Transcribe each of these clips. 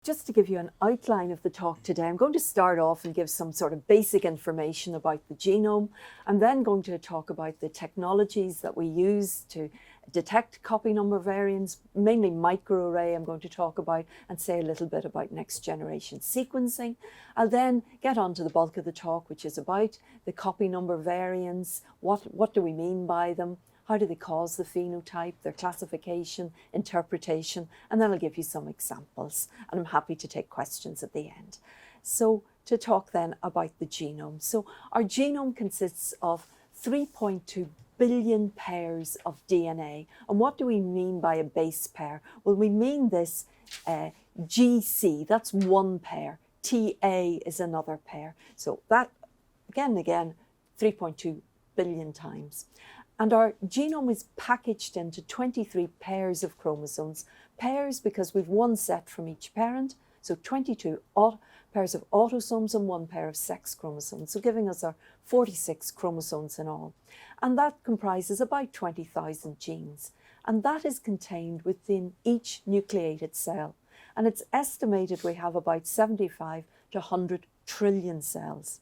Just to give you an outline of the talk today, I'm going to start off and give some sort of basic information about the genome. I'm then going to talk about the technologies that we use to detect copy number variants, mainly microarray I'm going to talk about, and say a little bit about next generation sequencing. I'll then get on to the bulk of the talk, which is about the copy number variants, what do we mean by them, how do they cause the phenotype, their classification, interpretation, and then I'll give you some examples. And I'm happy to take questions at the end. So to talk then about the genome. So our genome consists of 3.2 billion pairs of DNA. And what do we mean by a base pair? Well, we mean this GC, that's one pair. TA is another pair. So that, again, 3.2 billion times. And our genome is packaged into 23 pairs of chromosomes. Pairs because we've one set from each parent, so 22 pairs of autosomes and one pair of sex chromosomes, so giving us our 46 chromosomes in all. And that comprises about 20,000 genes. And that is contained within each nucleated cell. And it's estimated we have about 75 to 100 trillion cells.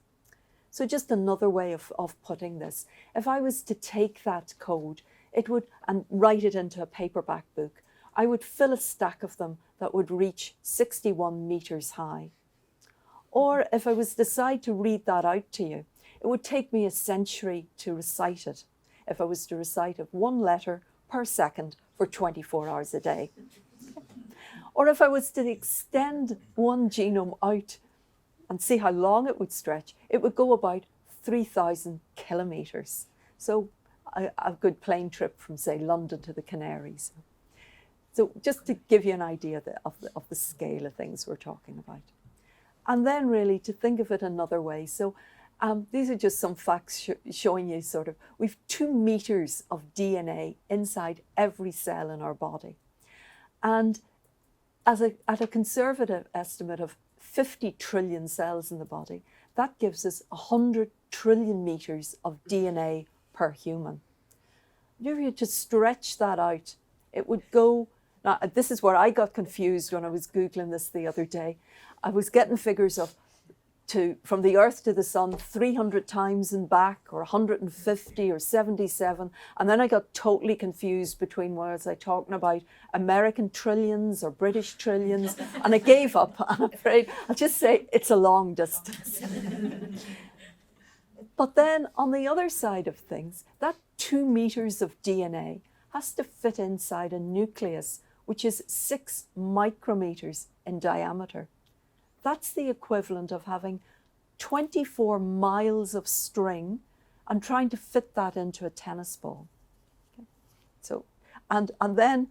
So just another way of putting this, if I was to take that code and write it into a paperback book, I would fill a stack of them that would reach 61 meters high. Or if I was to decide to read that out to you, it would take me a century to recite it, if I was to recite it one letter per second for 24 hours a day. Or if I was to extend one genome out and see how long it would stretch, it would go about 3,000 kilometers. So a good plane trip from, say, London to the Canaries. So just to give you an idea of the scale of things we're talking about. And then really to think of it another way. So these are just some facts showing you sort of, we've 2 meters of DNA inside every cell in our body. And at a conservative estimate of 50 trillion cells in the body, that gives us 100 trillion meters of DNA per human. If you were to stretch that out, it would go, now this is where I got confused when I was Googling this the other day. I was getting figures of from the Earth to the Sun 300 times and back, or 150 or 77. And then I got totally confused between was I talking about American trillions or British trillions, and I gave up. I'm afraid I'll just say it's a long distance. But then on the other side of things, that 2 meters of DNA has to fit inside a nucleus, which is 6 micrometers in diameter. That's the equivalent of having 24 miles of string and trying to fit that into a tennis ball. Okay. So, and then,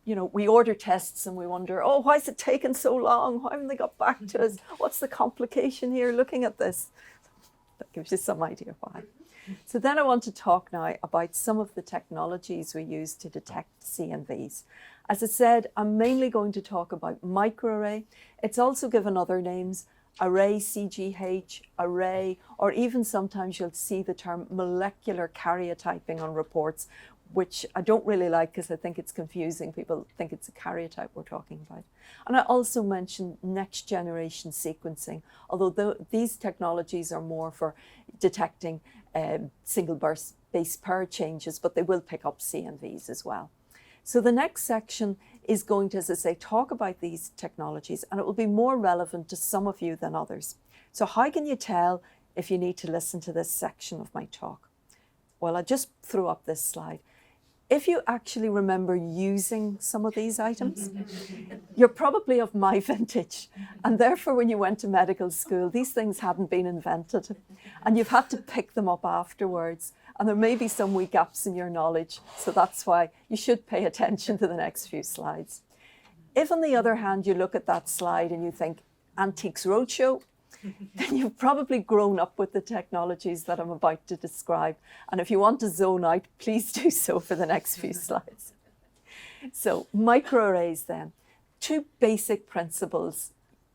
you know, we order tests and we wonder, oh, why is it taking so long? Why haven't they got back to us? What's the complication here looking at this? That gives you some idea why. So then I want to talk now about some of the technologies we use to detect CNVs. As I said, I'm mainly going to talk about microarray. It's also given other names, array CGH, array, or even sometimes you'll see the term molecular karyotyping on reports, which I don't really like because I think it's confusing. People think it's a karyotype we're talking about. And I also mentioned next generation sequencing, although these technologies are more for detecting single base pair changes, but they will pick up CNVs as well. So the next section is going to, as I say, talk about these technologies, and it will be more relevant to some of you than others. So how can you tell if you need to listen to this section of my talk? Well, I just threw up this slide. If you actually remember using some of these items, you're probably of my vintage. And therefore, when you went to medical school, these things hadn't been invented. And you've had to pick them up afterwards. And there may be some wee gaps in your knowledge. So that's why you should pay attention to the next few slides. If, on the other hand, you look at that slide and you think, Antiques Roadshow, then you've probably grown up with the technologies that I'm about to describe. And if you want to zone out, please do so for the next few slides. So microarrays then, 2 basic principles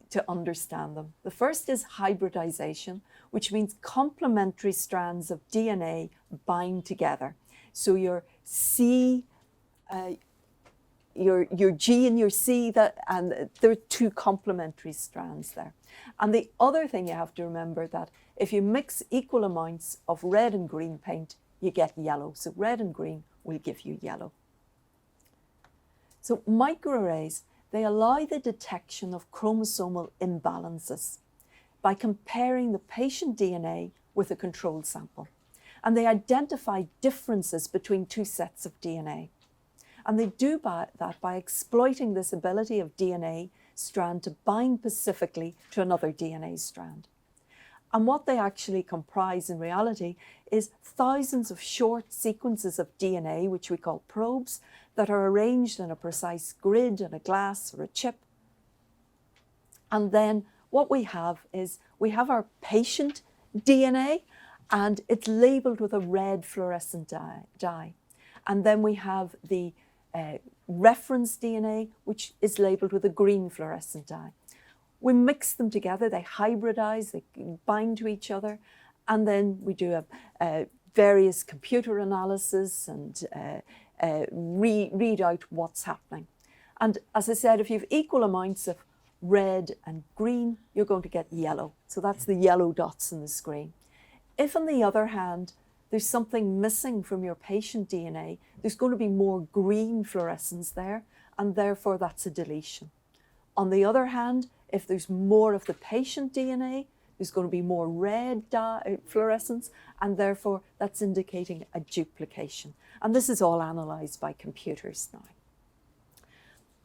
to understand them. The first is hybridization, which means complementary strands of DNA bind together. So your your G and your C, and there are two complementary strands there. And the other thing you have to remember that if you mix equal amounts of red and green paint, you get yellow. So red and green will give you yellow. So microarrays, they allow the detection of chromosomal imbalances by comparing the patient DNA with a control sample. And they identify differences between two sets of DNA. And they do that by exploiting this ability of DNA strand to bind specifically to another DNA strand. And what they actually comprise in reality is thousands of short sequences of DNA, which we call probes, that are arranged in a precise grid in a glass or a chip. And then what we have is we have our patient DNA, and it's labeled with a red fluorescent dye. And then we have the reference DNA, which is labeled with a green fluorescent dye. We mix them together, they hybridize, they bind to each other, and then we do various computer analysis and read out what's happening. And as I said, if you have equal amounts of red and green, you're going to get yellow. So that's the yellow dots on the screen. If, on the other hand, there's something missing from your patient DNA, there's going to be more green fluorescence there, and therefore that's a deletion. On the other hand, if there's more of the patient DNA, there's going to be more red fluorescence, and therefore that's indicating a duplication. And this is all analysed by computers now.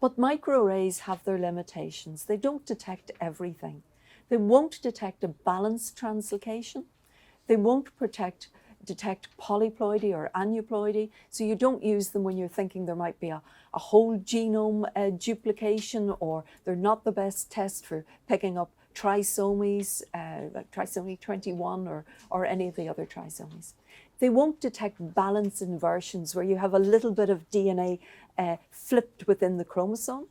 But microarrays have their limitations. They don't detect everything. They won't detect a balanced translocation. They won't detect polyploidy or aneuploidy, so you don't use them when you're thinking there might be a whole genome duplication, or they're not the best test for picking up trisomies, like trisomy 21 or any of the other trisomies. They won't detect balance inversions where you have a little bit of DNA flipped within the chromosome,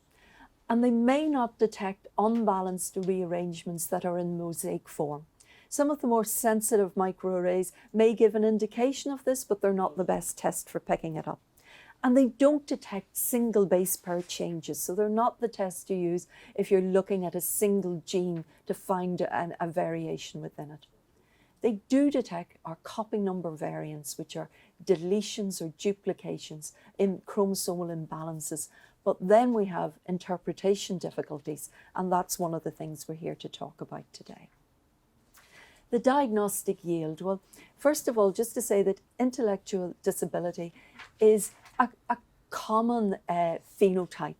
and they may not detect unbalanced rearrangements that are in mosaic form. Some of the more sensitive microarrays may give an indication of this, but they're not the best test for picking it up. And they don't detect single base pair changes, so they're not the test to use if you're looking at a single gene to find a variation within it. They do detect our copy number variants, which are deletions or duplications in chromosomal imbalances, but then we have interpretation difficulties, and that's one of the things we're here to talk about today. The diagnostic yield, well, first of all, just to say that intellectual disability is a common phenotype.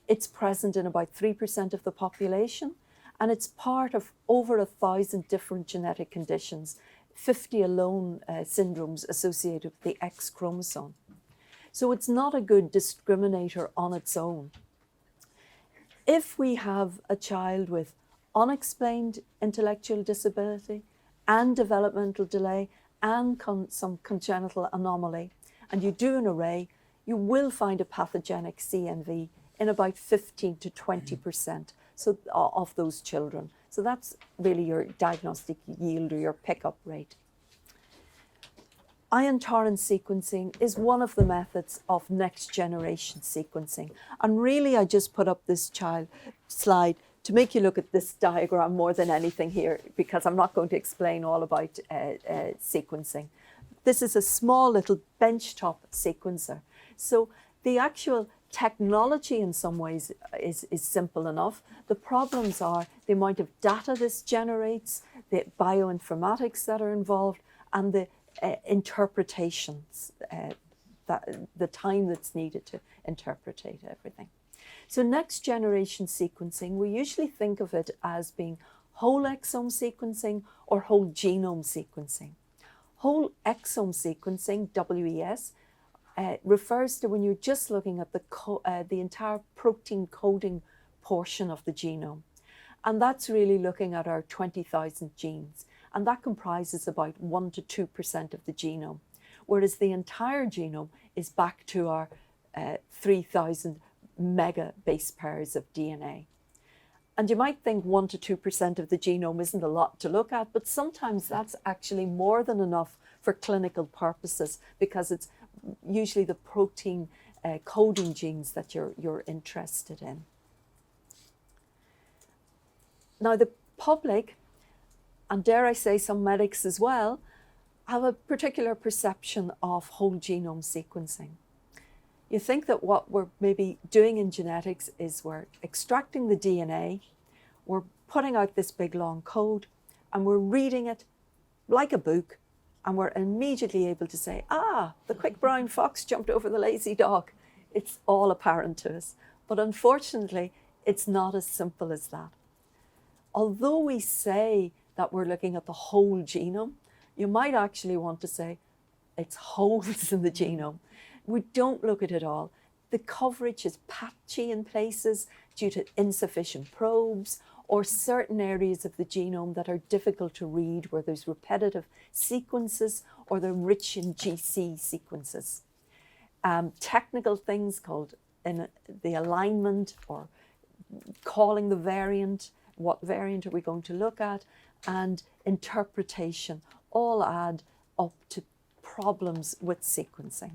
It's present in about 3% of the population, and it's part of over 1,000 different genetic conditions, 50 alone syndromes associated with the X chromosome. So it's not a good discriminator on its own. If we have a child with unexplained intellectual disability and developmental delay and some congenital anomaly, and you do an array, you will find a pathogenic CNV in about 15 to 20% of those children. So that's really your diagnostic yield or your pickup rate. Ion torrent sequencing is one of the methods of next generation sequencing. And really, I just put up this slide to make you look at this diagram more than anything here, because I'm not going to explain all about sequencing. This is a small little benchtop sequencer. So the actual technology in some ways is simple enough. The problems are the amount of data this generates, the bioinformatics that are involved, and the interpretations, the time that's needed to interpret everything. So next generation sequencing, we usually think of it as being whole exome sequencing or whole genome sequencing. Whole exome sequencing, WES, refers to when you're just looking at the entire protein coding portion of the genome. And that's really looking at our 20,000 genes. And that comprises about 1 to 2% of the genome. Whereas the entire genome is back to our 3,000 mega base pairs of DNA. And you might think 1 to 2% of the genome isn't a lot to look at, but sometimes that's actually more than enough for clinical purposes, because it's usually the protein coding genes that you're interested in. Now the public, and dare I say some medics as well, have a particular perception of whole genome sequencing. You think that what we're maybe doing in genetics is we're extracting the DNA, we're putting out this big long code, and we're reading it like a book, and we're immediately able to say, ah, the quick brown fox jumped over the lazy dog. It's all apparent to us. But unfortunately, it's not as simple as that. Although we say that we're looking at the whole genome, you might actually want to say it's holes in the genome. We don't look at it all. The coverage is patchy in places due to insufficient probes, or certain areas of the genome that are difficult to read, where there's repetitive sequences or they're rich in GC sequences. Technical things called in the alignment, or calling the variant, what variant are we going to look at, and interpretation all add up to problems with sequencing.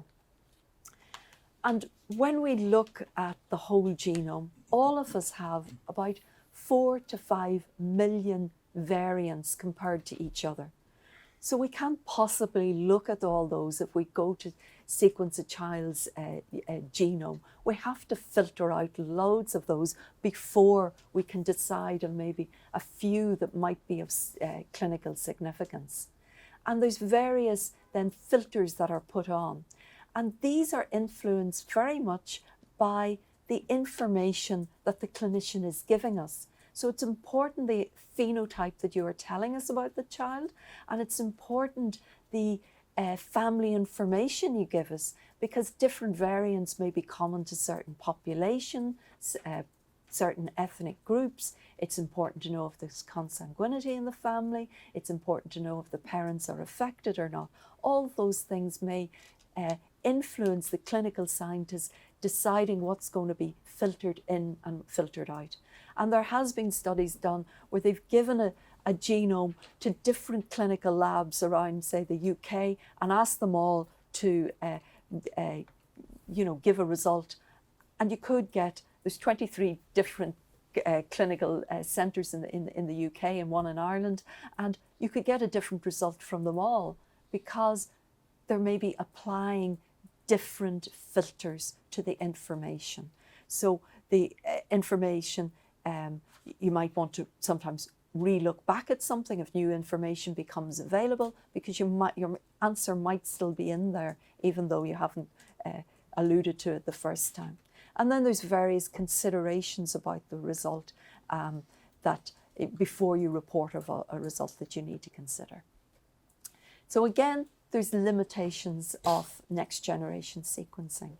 And when we look at the whole genome, all of us have about 4 to 5 million variants compared to each other. So we can't possibly look at all those if we go to sequence a child's genome. We have to filter out loads of those before we can decide on maybe a few that might be of clinical significance. And there's various then filters that are put on. And these are influenced very much by the information that the clinician is giving us. So it's important the phenotype that you are telling us about the child, and it's important the family information you give us, because different variants may be common to certain populations, certain ethnic groups. It's important to know if there's consanguinity in the family. It's important to know if the parents are affected or not. All those things may influence the clinical scientist deciding what's going to be filtered in and filtered out. And there has been studies done where they've given a genome to different clinical labs around, say, the UK, and asked them all to give a result. And you could get, there's 23 different clinical centres in the UK and one in Ireland, and you could get a different result from them all, because they're maybe applying different filters to the information. So the information, you might want to sometimes re-look back at something if new information becomes available, because your answer might still be in there even though you haven't alluded to it the first time. And then there's various considerations about the result that before you report a result that you need to consider. So again, there's limitations of next generation sequencing.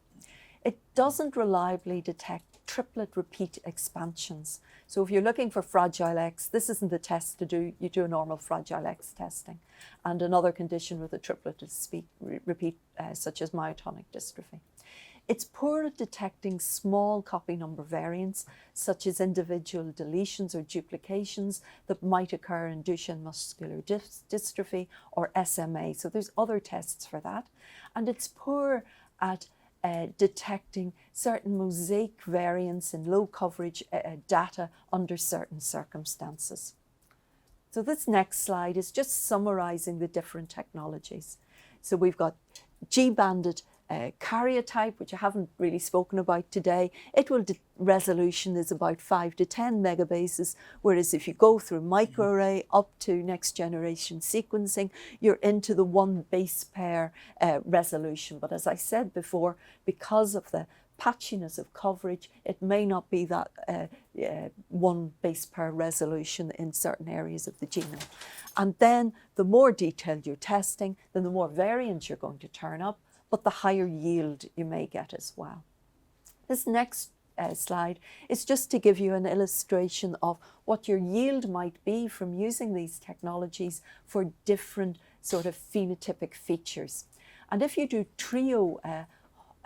It doesn't reliably detect triplet repeat expansions. So if you're looking for Fragile X, this isn't the test to do. You do a normal Fragile X testing. And another condition with a triplet repeat, such as myotonic dystrophy. It's poor at detecting small copy number variants, such as individual deletions or duplications that might occur in Duchenne muscular dystrophy or SMA. So there's other tests for that. And it's poor at detecting certain mosaic variants in low coverage data under certain circumstances. So this next slide is just summarizing the different technologies. So we've got G-banded karyotype, which I haven't really spoken about today. Resolution is about 5 to 10 megabases, whereas if you go through microarray up to next generation sequencing, you're into the 1 base pair resolution. But as I said before, because of the patchiness of coverage, it may not be that 1 base pair resolution in certain areas of the genome. And then the more detailed you're testing, then the more variants you're going to turn up, but the higher yield you may get as well. This next slide is just to give you an illustration of what your yield might be from using these technologies for different sort of phenotypic features. And if you do trio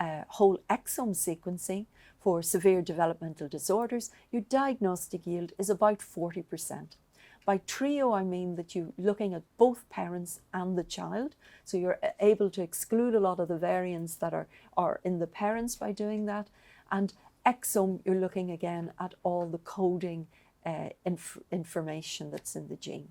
whole exome sequencing for severe developmental disorders, your diagnostic yield is about 40%. By trio, I mean that you're looking at both parents and the child. So you're able to exclude a lot of the variants that are in the parents by doing that. And exome, you're looking again at all the coding information that's in the gene.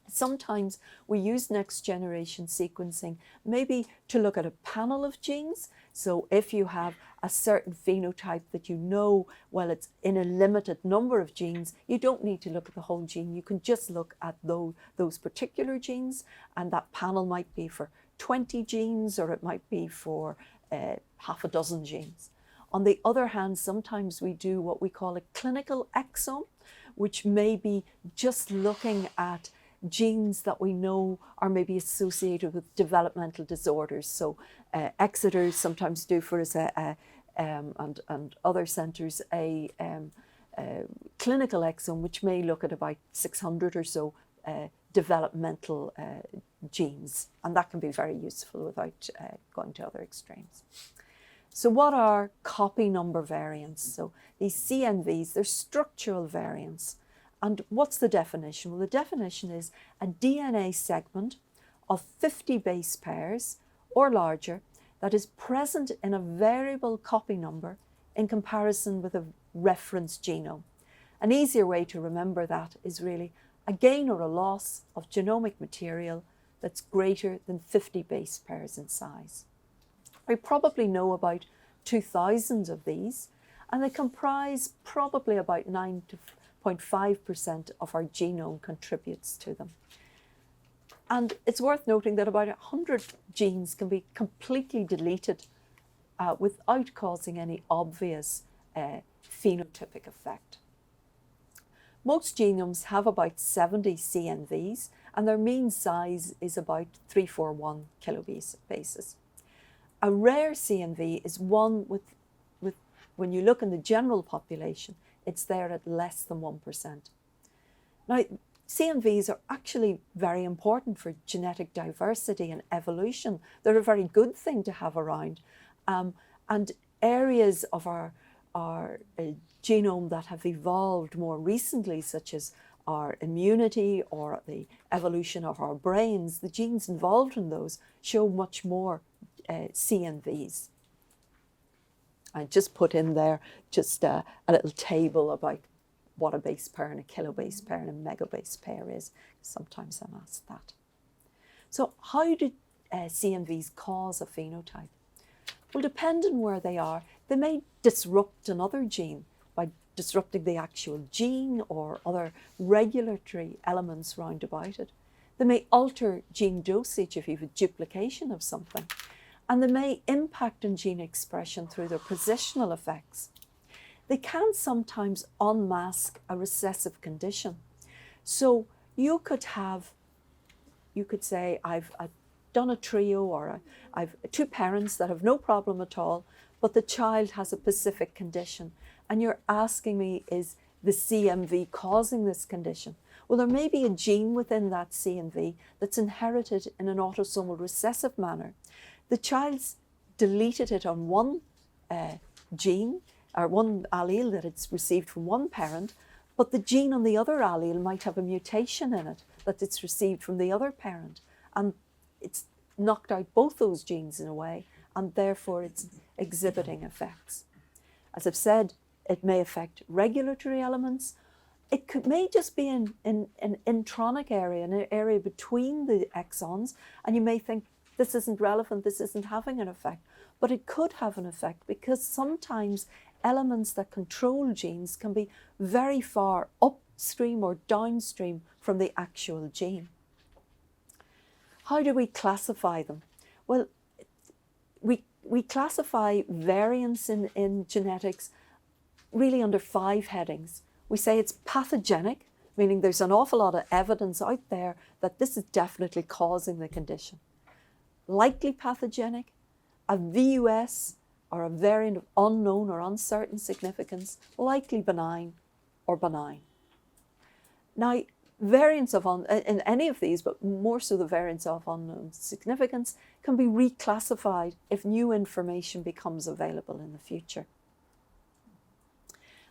Sometimes we use next generation sequencing maybe to look at a panel of genes. So if you have a certain phenotype that you know, well, it's in a limited number of genes, you don't need to look at the whole gene. You can just look at those particular genes, and that panel might be for 20 genes, or it might be for half a dozen genes. On the other hand, sometimes we do what we call a clinical exome, which may be just looking at genes that we know are maybe associated with developmental disorders. So Exeter sometimes do for us and other centres a clinical exome, which may look at about 600 or so developmental genes, and that can be very useful without going to other extremes. So what are copy number variants? So these CNVs, they're structural variants. And what's the definition? Well, the definition is a DNA segment of 50 base pairs or larger that is present in a variable copy number in comparison with a reference genome. An easier way to remember that is really a gain or a loss of genomic material that's greater than 50 base pairs in size. We probably know about 2,000 of these, and they comprise probably about 9.5% of our genome contributes to them. And it's worth noting that about 100 genes can be completely deleted without causing any obvious phenotypic effect. Most genomes have about 70 CNVs, and their mean size is about 341 kilobases. A rare CNV is one with when you look in the general population, it's there at less than 1%. Now, CNVs are actually very important for genetic diversity and evolution. They're a very good thing to have around. And areas of our genome that have evolved more recently, such as our immunity or the evolution of our brains, the genes involved in those show much more CNVs. I just put in there just a little table about what a base pair and a kilobase pair and a megabase pair is. Sometimes I'm asked that. So how do CNVs cause a phenotype? Well, depending where they are, they may disrupt another gene by disrupting the actual gene or other regulatory elements round about it. They may alter gene dosage if you have a duplication of something. And they may impact on gene expression through their positional effects. They can sometimes unmask a recessive condition. So you could say, I've done a trio, or I've two parents that have no problem at all, but the child has a specific condition. And you're asking me, is the CNV causing this condition? Well, there may be a gene within that CNV that's inherited in an autosomal recessive manner. The child's deleted it on one gene, or one allele that it's received from one parent, but the gene on the other allele might have a mutation in it that it's received from the other parent. And it's knocked out both those genes in a way, and therefore it's exhibiting effects. As I've said, it may affect regulatory elements. It may just be in an intronic area, an area between the exons, and you may think, this isn't relevant, this isn't having an effect. But it could have an effect because sometimes elements that control genes can be very far upstream or downstream from the actual gene. How do we classify them? Well, we classify variants in genetics really under 5 headings. We say it's pathogenic, meaning there's an awful lot of evidence out there that this is definitely causing the condition. Likely pathogenic, a VUS or a variant of unknown or uncertain significance, likely benign or benign. Now, variants of in any of these, but more so the variants of unknown significance, can be reclassified if new information becomes available in the future.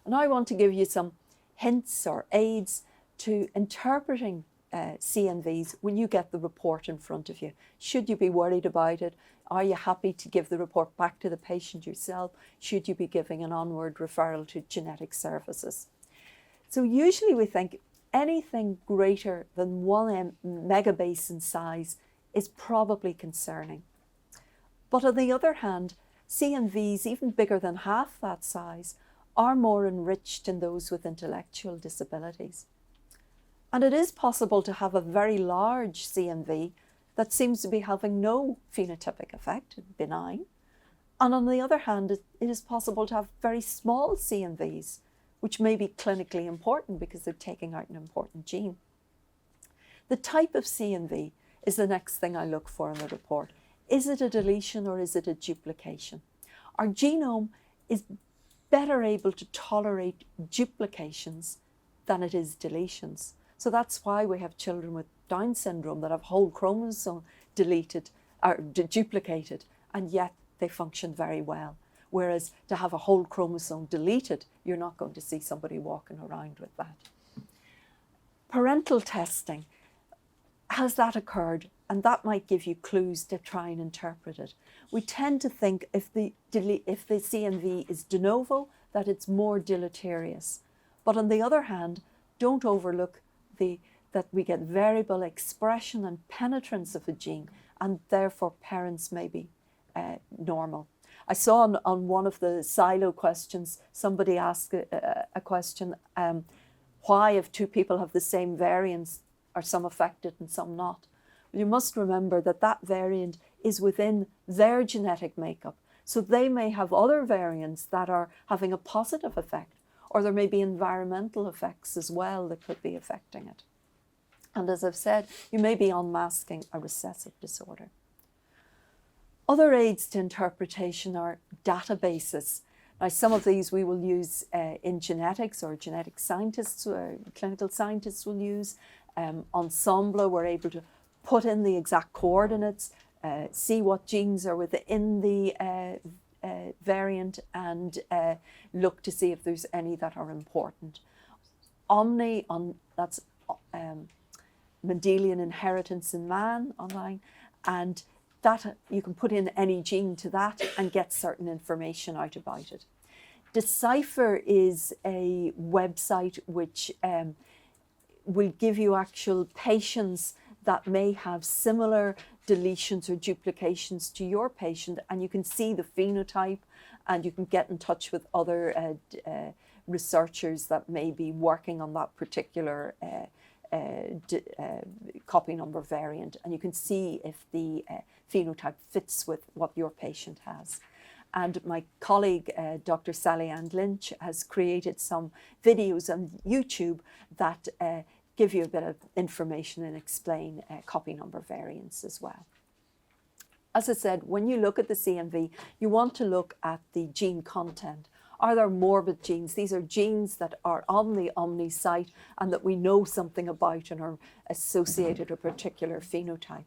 And I want to give you some hints or aids to interpreting CNVs when you get the report in front of you. Should you be worried about it? Are you happy to give the report back to the patient yourself? Should you be giving an onward referral to genetic services? So usually we think anything greater than 1 megabase in size is probably concerning. But on the other hand, CNVs, even bigger than half that size, are more enriched in those with intellectual disabilities. And it is possible to have a very large CNV that seems to be having no phenotypic effect, benign. And on the other hand, it is possible to have very small CNVs, which may be clinically important because they're taking out an important gene. The type of CNV is the next thing I look for in the report. Is it a deletion or is it a duplication? Our genome is better able to tolerate duplications than it is deletions. So that's why we have children with Down syndrome that have whole chromosome deleted or duplicated, and yet they function very well. Whereas to have a whole chromosome deleted, you're not going to see somebody walking around with that. Parental testing, has that occurred? And that might give you clues to try and interpret it. We tend to think if the CNV is de novo, that it's more deleterious. But on the other hand, don't overlook that we get variable expression and penetrance of a gene, and therefore parents may be normal. I saw on one of the silo questions, somebody asked a question, why if 2 people have the same variants are some affected and some not? You must remember that that variant is within their genetic makeup. So they may have other variants that are having a positive effect, or there may be environmental effects as well that could be affecting it. And as I've said, you may be unmasking a recessive disorder. Other aids to interpretation are databases. Now, some of these we will use in genetics, or genetic scientists or clinical scientists will use. Ensembl, we're able to put in the exact coordinates, see what genes are within the variant, and look to see if there's any that are important. Omni, that's Mendelian inheritance in man online, and that you can put in any gene to that and get certain information out about it. Decipher is a website which will give you actual patients that may have similar deletions or duplications to your patient, and you can see the phenotype, and you can get in touch with other researchers that may be working on that particular copy number variant, and you can see if the phenotype fits with what your patient has. And my colleague, Dr. SA Lynch, has created some videos on YouTube that give you a bit of information and explain copy number variants as well. As I said, when you look at the CNV, you want to look at the gene content. Are there morbid genes? These are genes that are on the Omni site and that we know something about and are associated with a particular phenotype.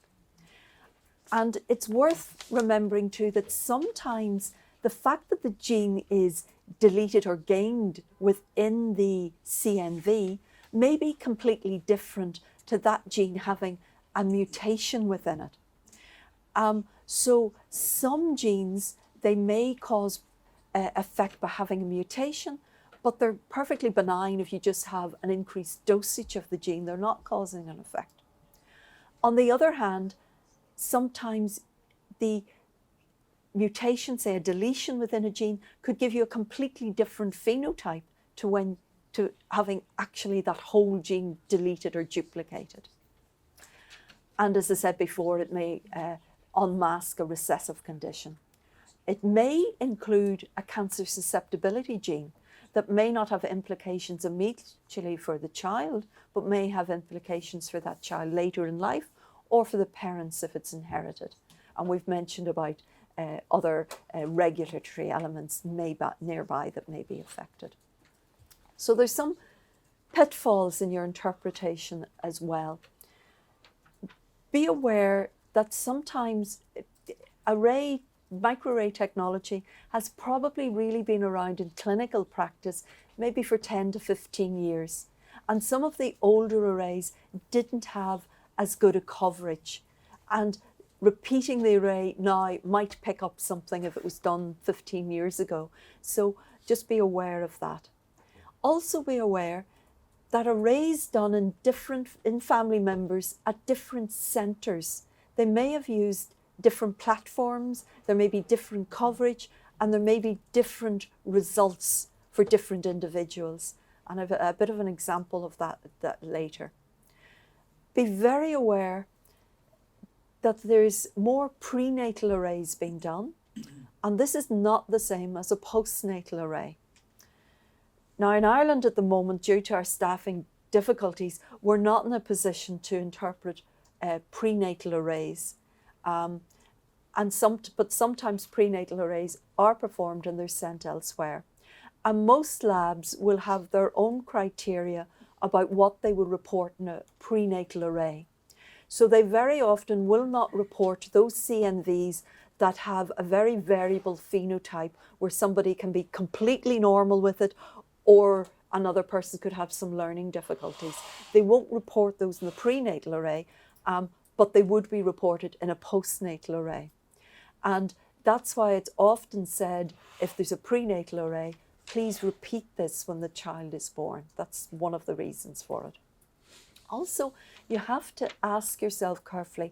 And it's worth remembering too that sometimes the fact that the gene is deleted or gained within the CNV may be completely different to that gene having a mutation within it. So some genes, they may cause effect by having a mutation, but they're perfectly benign if you just have an increased dosage of the gene. They're not causing an effect. On the other hand, sometimes the mutation, say a deletion within a gene, could give you a completely different phenotype to having actually that whole gene deleted or duplicated. And as I said before, it may unmask a recessive condition. It may include a cancer susceptibility gene that may not have implications immediately for the child, but may have implications for that child later in life, or for the parents if it's inherited. And we've mentioned about other regulatory elements nearby that may be affected. So there's some pitfalls in your interpretation as well. Be aware that sometimes microarray technology has probably really been around in clinical practice maybe for 10 to 15 years. And some of the older arrays didn't have as good a coverage. And repeating the array now might pick up something if it was done 15 years ago. So just be aware of that. Also be aware that arrays done in family members at different centres, they may have used different platforms, there may be different coverage, and there may be different results for different individuals. And I have a bit of an example of that later. Be very aware that there's more prenatal arrays being done, and this is not the same as a postnatal array. Now in Ireland at the moment, due to our staffing difficulties, we're not in a position to interpret prenatal arrays. But sometimes prenatal arrays are performed and they're sent elsewhere. And most labs will have their own criteria about what they will report in a prenatal array. So they very often will not report those CNVs that have a very variable phenotype where somebody can be completely normal with it or another person could have some learning difficulties. They won't report those in the prenatal array, but they would be reported in a postnatal array. And that's why it's often said, if there's a prenatal array, please repeat this when the child is born. That's one of the reasons for it. Also, you have to ask yourself carefully,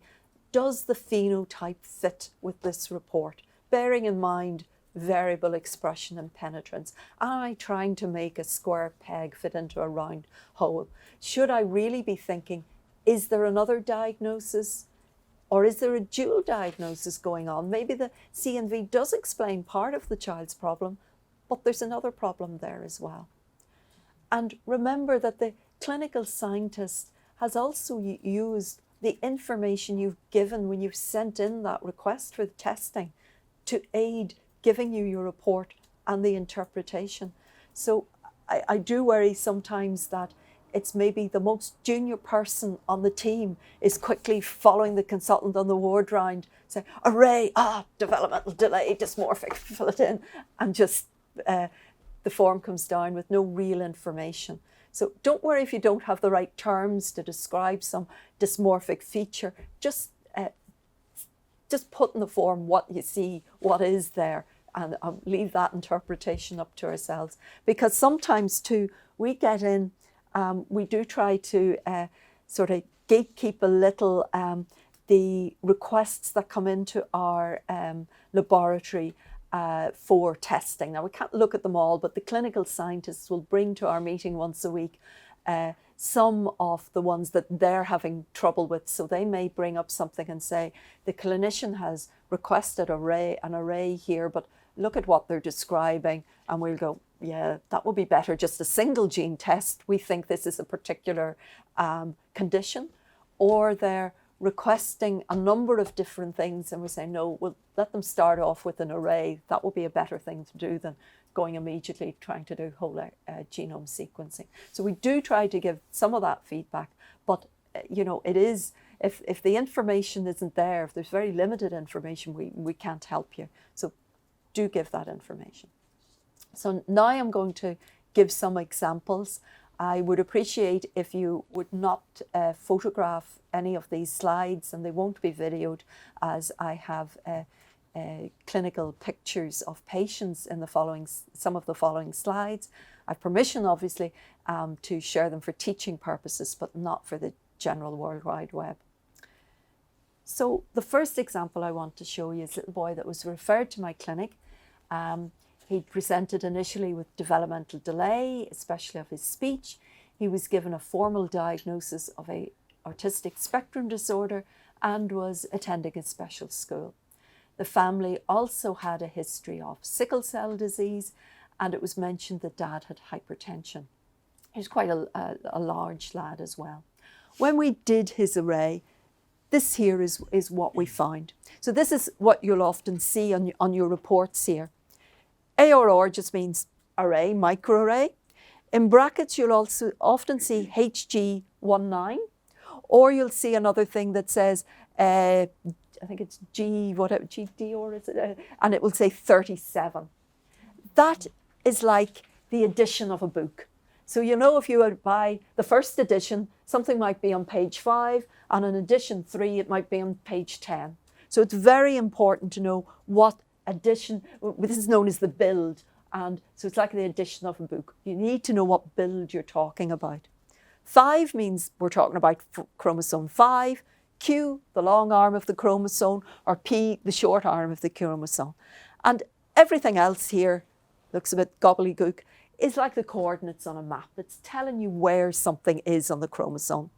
does the phenotype fit with this report? Bearing in mind variable expression and penetrance. Am I trying to make a square peg fit into a round hole? Should I really be thinking, is there another diagnosis? Or is there a dual diagnosis going on? Maybe the CNV does explain part of the child's problem, but there's another problem there as well. And remember that the clinical scientist has also used the information you've given when you've sent in that request for the testing to aid giving you your report and the interpretation. So I do worry sometimes that it's maybe the most junior person on the team is quickly following the consultant on the ward round, saying, array, developmental delay, dysmorphic, fill it in, and just the form comes down with no real information. So don't worry if you don't have the right terms to describe some dysmorphic feature. Just put in the form what you see, what is there, and leave that interpretation up to ourselves. Because sometimes too, we get in, we do try to sort of gatekeep a little the requests that come into our laboratory for testing. Now we can't look at them all, but the clinical scientists will bring to our meeting once a week some of the ones that they're having trouble with. So they may bring up something and say, the clinician has requested an array here, but look at what they're describing. And we'll go, yeah, that would be better, just a single gene test. We think this is a particular condition. Or they're requesting a number of different things and we say, no, we'll let them start off with an array. That will be a better thing to do than going immediately trying to do whole genome sequencing. So we do try to give some of that feedback, but you know, it is, if the information isn't there, if there's very limited information, we can't help you. So do give that information. So now I'm going to give some examples. I would appreciate if you would not photograph any of these slides, and they won't be videoed, as I have clinical pictures of patients in some of the following slides. I have permission, obviously, to share them for teaching purposes, but not for the general World Wide Web. So the first example I want to show you is a little boy that was referred to my clinic. He presented initially with developmental delay, especially of his speech. He was given a formal diagnosis of an autistic spectrum disorder and was attending a special school. The family also had a history of sickle cell disease, and it was mentioned that Dad had hypertension. He was quite a large lad as well. When we did his array, this here is what we found. So this is what you'll often see on your reports here. ARR just means array, microarray. In brackets, you'll also often see HG19, or you'll see another thing that says, I think it's GD, or is it? And it will say 37. That is like the addition of a book. So you know if you would buy the first edition, something might be on page 5, and in edition 3, it might be on page 10. So it's very important to know what edition, this is known as the build, and so it's like the edition of a book. You need to know what build you're talking about. 5 means we're talking about chromosome 5, Q, the long arm of the chromosome, or P, the short arm of the chromosome. And everything else here looks a bit gobbledygook. Is like the coordinates on a map. It's telling you where something is on the chromosome.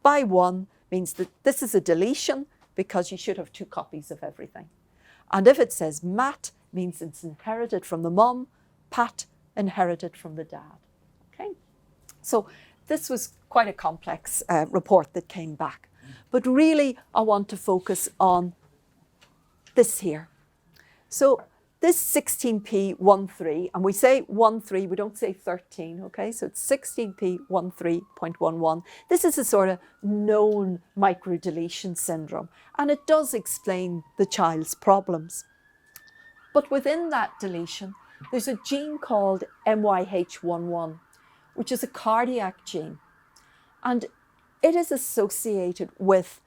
By 1 means that this is a deletion because you should have 2 copies of everything. And if it says mat, means it's inherited from the mum, pat, inherited from the dad. Okay? So this was quite a complex report that came back. But really, I want to focus on this here. So this 16p13, and we say 13, we don't say 13, okay? So it's 16p13.11. This is a sort of known microdeletion syndrome, and it does explain the child's problems. But within that deletion, there's a gene called MYH11, which is a cardiac gene, and it is associated with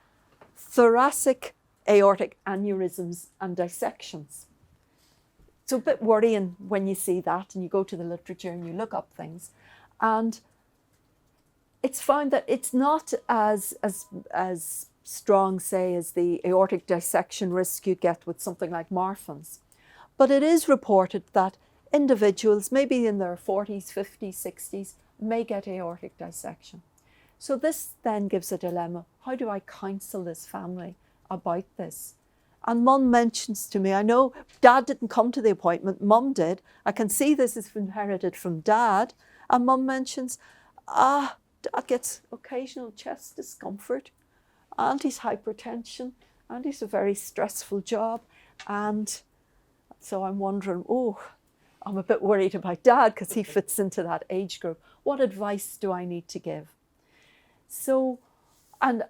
thoracic aortic aneurysms and dissections. So a bit worrying when you see that and you go to the literature and you look up things. And it's found that it's not as strong, say, as the aortic dissection risk you get with something like Marfan's. But it is reported that individuals, maybe in their 40s, 50s, 60s, may get aortic dissection. So this then gives a dilemma. How do I counsel this family about this? And Mum mentions to me, I know Dad didn't come to the appointment, Mum did. I can see this is inherited from Dad. And Mum mentions, Dad gets occasional chest discomfort, Auntie's hypertension, Auntie's a very stressful job. And so I'm wondering, I'm a bit worried about Dad because he fits into that age group. What advice do I need to give? So, and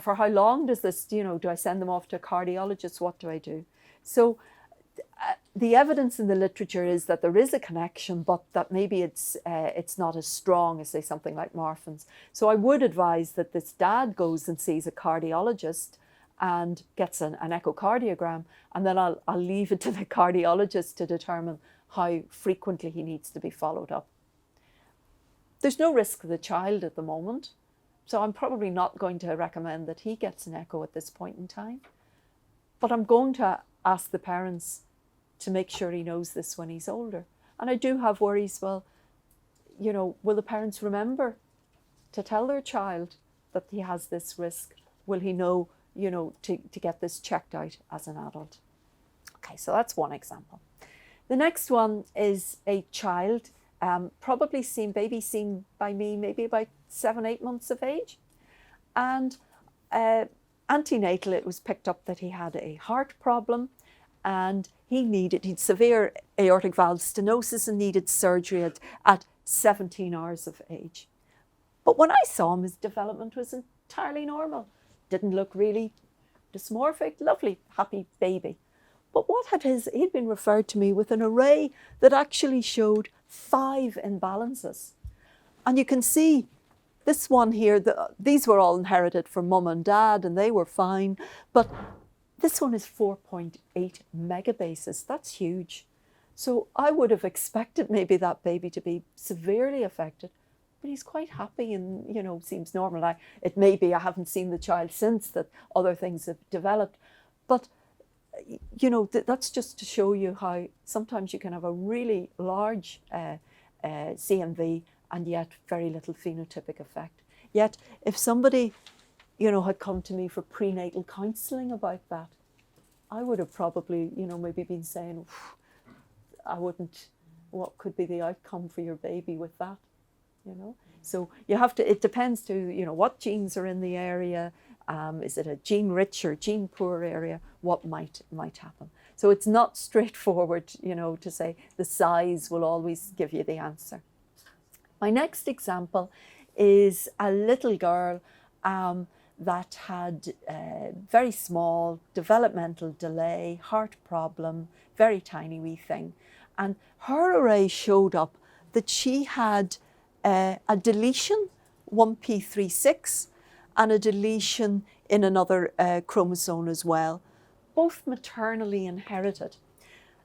for how long does this, do I send them off to a cardiologist? What do I do? So the evidence in the literature is that there is a connection, but that maybe it's not as strong as, say, something like Marfan's. So I would advise that this dad goes and sees a cardiologist and gets an echocardiogram, and then I'll leave it to the cardiologist to determine how frequently he needs to be followed up. There's no risk to the child at the moment, so I'm probably not going to recommend that he gets an echo at this point in time. But I'm going to ask the parents to make sure he knows this when he's older. And I do have worries, well, will the parents remember to tell their child that he has this risk? Will he know, to get this checked out as an adult? Okay, so that's one example. The next one is a child, probably seen by me maybe about 7-8 months of age. And antenatal, it was picked up that he had a heart problem and he'd severe aortic valve stenosis and needed surgery at 17 hours of age. But when I saw him, his development was entirely normal. Didn't look really dysmorphic, lovely, happy baby. But he'd been referred to me with an array that actually showed 5 imbalances. And you can see this one here, these were all inherited from mum and dad and they were fine. But this one is 4.8 megabases. That's huge. So I would have expected maybe that baby to be severely affected, but he's quite happy and, seems normal. It may be I haven't seen the child since that other things have developed, but that's just to show you how sometimes you can have a really large CNV and yet very little phenotypic effect. Yet if somebody, had come to me for prenatal counselling about that, I would have probably, maybe been saying, what could be the outcome for your baby with that, So you have to, it depends to, what genes are in the area. Is it a gene-rich or gene-poor area? What might happen? So it's not straightforward, to say the size will always give you the answer. My next example is a little girl that had very small developmental delay, heart problem, very tiny wee thing. And her array showed up that she had a deletion, 1p36, and a deletion in another chromosome as well, both maternally inherited.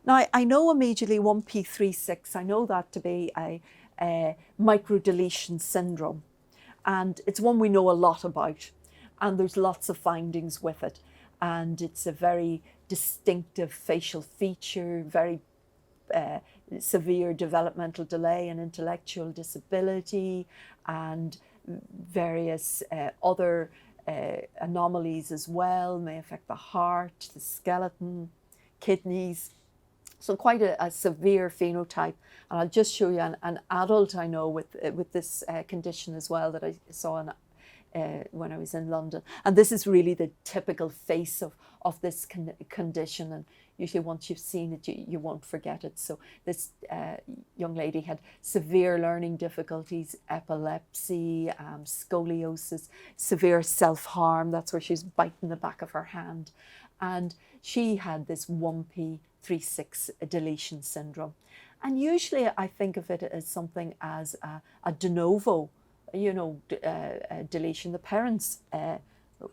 Now, I know immediately 1p36, I know that to be a microdeletion syndrome, and it's one we know a lot about, and there's lots of findings with it, and it's a very distinctive facial feature, very severe developmental delay and intellectual disability, and various other anomalies as well, may affect the heart, the skeleton, kidneys. So quite a severe phenotype. And I'll just show you an adult I know with this condition as well that I saw when I was in London. And this is really the typical face of this condition. And usually once you've seen it, you won't forget it. So this young lady had severe learning difficulties, epilepsy, scoliosis, severe self-harm. That's where she's biting the back of her hand. And she had this 1p36 deletion syndrome. And usually I think of it as something as a de novo, deletion. The parents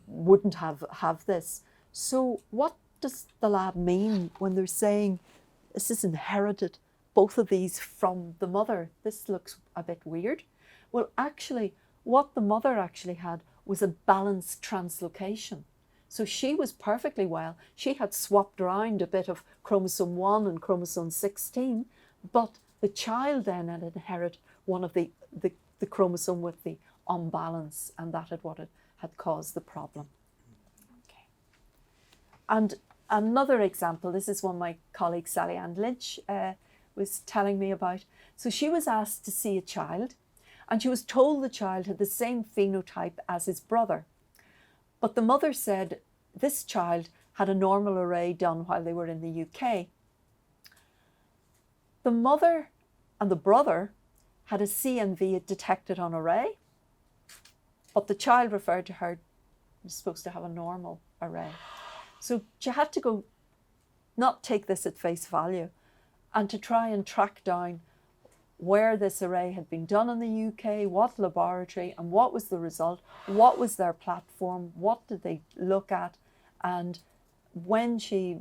wouldn't have this. So what does the lab mean when they're saying this is inherited, both of these from the mother? This looks a bit weird. Well, actually, what the mother actually had was a balanced translocation. So she was perfectly well. She had swapped around a bit of chromosome 1 and chromosome 16, but the child then had inherited one of the chromosome with the unbalance, and that had caused the problem. Okay. And another example, this is one my colleague Sally Lynch was telling me about. So she was asked to see a child, and she was told the child had the same phenotype as his brother. But the mother said this child had a normal array done while they were in the UK. The mother and the brother had a CNV detected on array, but the child referred to her was supposed to have a normal array. So she had to go, not take this at face value, and to try and track down where this array had been done in the UK, what laboratory, and what was the result, what was their platform, what did they look at. And when she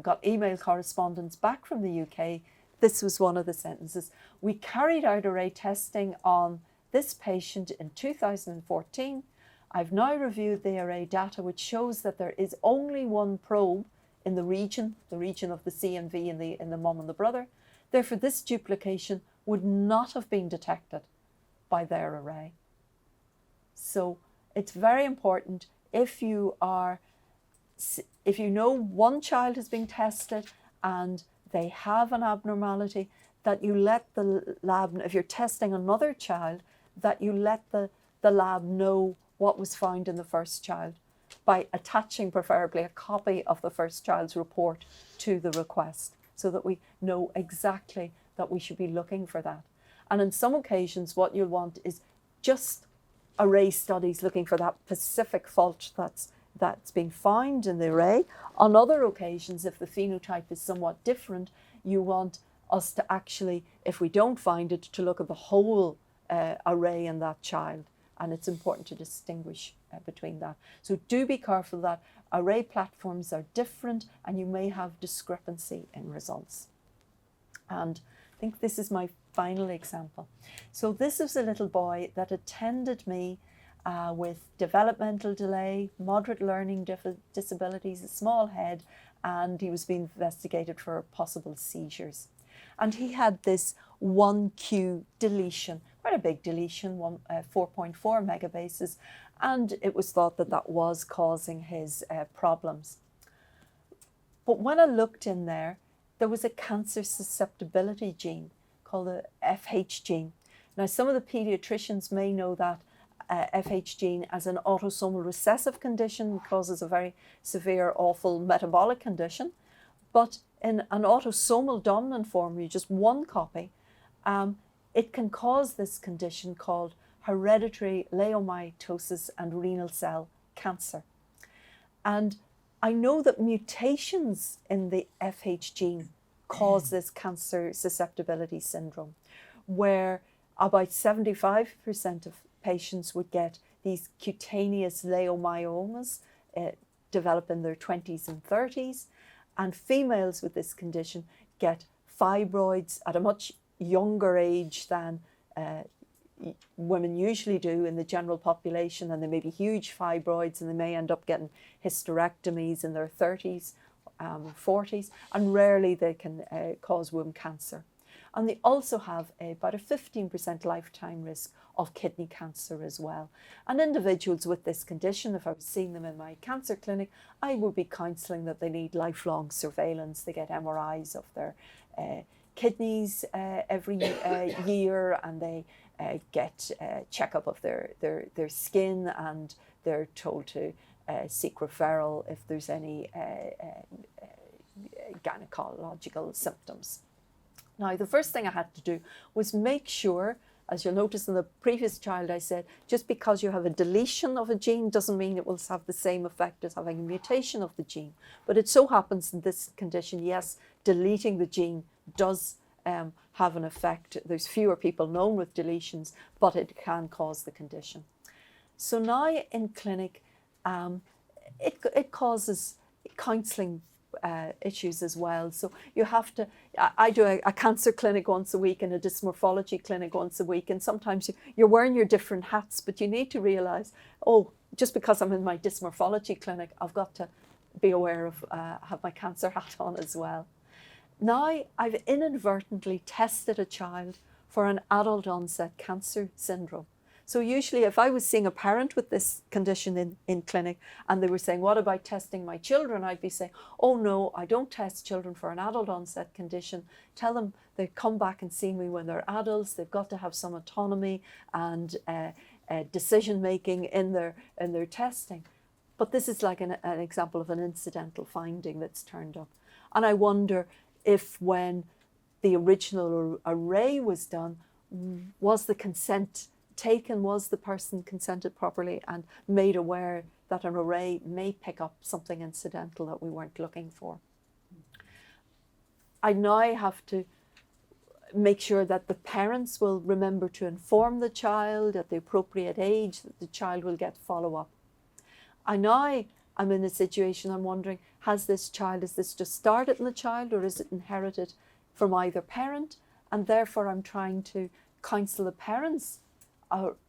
got email correspondence back from the UK, this was one of the sentences. We carried out array testing on this patient in 2014. I've now reviewed the array data, which shows that there is only one probe in the region of the CNV in the mum and the brother. Therefore, this duplication would not have been detected by their array. So it's very important if you know one child has been tested and they have an abnormality, that you let the lab, if you're testing another child, that you let the lab know what was found in the first child by attaching preferably a copy of the first child's report to the request, so that we know exactly that we should be looking for that. And in some occasions, what you'll want is just array studies looking for that specific fault that's being found in the array. On other occasions, if the phenotype is somewhat different, you want us to actually, if we don't find it, to look at the whole array in that child. And it's important to distinguish between that. So do be careful that array platforms are different and you may have discrepancy in results. And I think this is my final example. So this is a little boy that attended me with developmental delay, moderate learning disabilities, a small head, and he was being investigated for possible seizures. And he had this 1q deletion, quite a big deletion, 4.4 megabases, and it was thought that that was causing his problems. But when I looked in there, there was a cancer susceptibility gene called the FH gene. Now, some of the pediatricians may know that FH gene as an autosomal recessive condition, causes a very severe, awful metabolic condition. But in an autosomal dominant form, you just one copy, it can cause this condition called hereditary leiomyomatosis and renal cell cancer. And I know that mutations in the FH gene cause this cancer susceptibility syndrome. where about 75% of patients would get these cutaneous leiomyomas develop in their 20s and 30s, and females with this condition get fibroids at a much younger age than women usually do in the general population, and they may be huge fibroids, and they may end up getting hysterectomies in their 30s, 40s, and rarely they can cause womb cancer. And they also have about a 15% lifetime risk of kidney cancer as well. And individuals with this condition, if I was seeing them in my cancer clinic, I would be counselling that they need lifelong surveillance. They get MRIs of their kidneys every year, and they get a checkup of their skin, and they're told to seek referral if there's any gynecological symptoms. Now, the first thing I had to do was make sure, as you'll notice in the previous child, I said, just because you have a deletion of a gene doesn't mean it will have the same effect as having a mutation of the gene. But it so happens in this condition, yes, deleting the gene does have an effect. There's fewer people known with deletions, but it can cause the condition. So now in clinic, it causes counselling issues as well. So you have to, I do a cancer clinic once a week and a dysmorphology clinic once a week, and sometimes you're wearing your different hats, but you need to realise, oh, just because I'm in my dysmorphology clinic, I've got to be aware of, have my cancer hat on as well. Now, I've inadvertently tested a child for an adult onset cancer syndrome. So usually if I was seeing a parent with this condition in clinic and they were saying, what about testing my children? I'd be saying, oh no, I don't test children for an adult onset condition. Tell them they come back and see me when they're adults. They've got to have some autonomy and decision making in their testing. But this is like an example of an incidental finding that's turned up. And I wonder if when the original array was done, was the consent taken, was the person consented properly and made aware that an array may pick up something incidental that we weren't looking for. I now have to make sure that the parents will remember to inform the child at the appropriate age, that the child will get follow-up. I'm in a situation, I'm wondering, has this just started in the child, or is it inherited from either parent? And therefore I'm trying to counsel the parents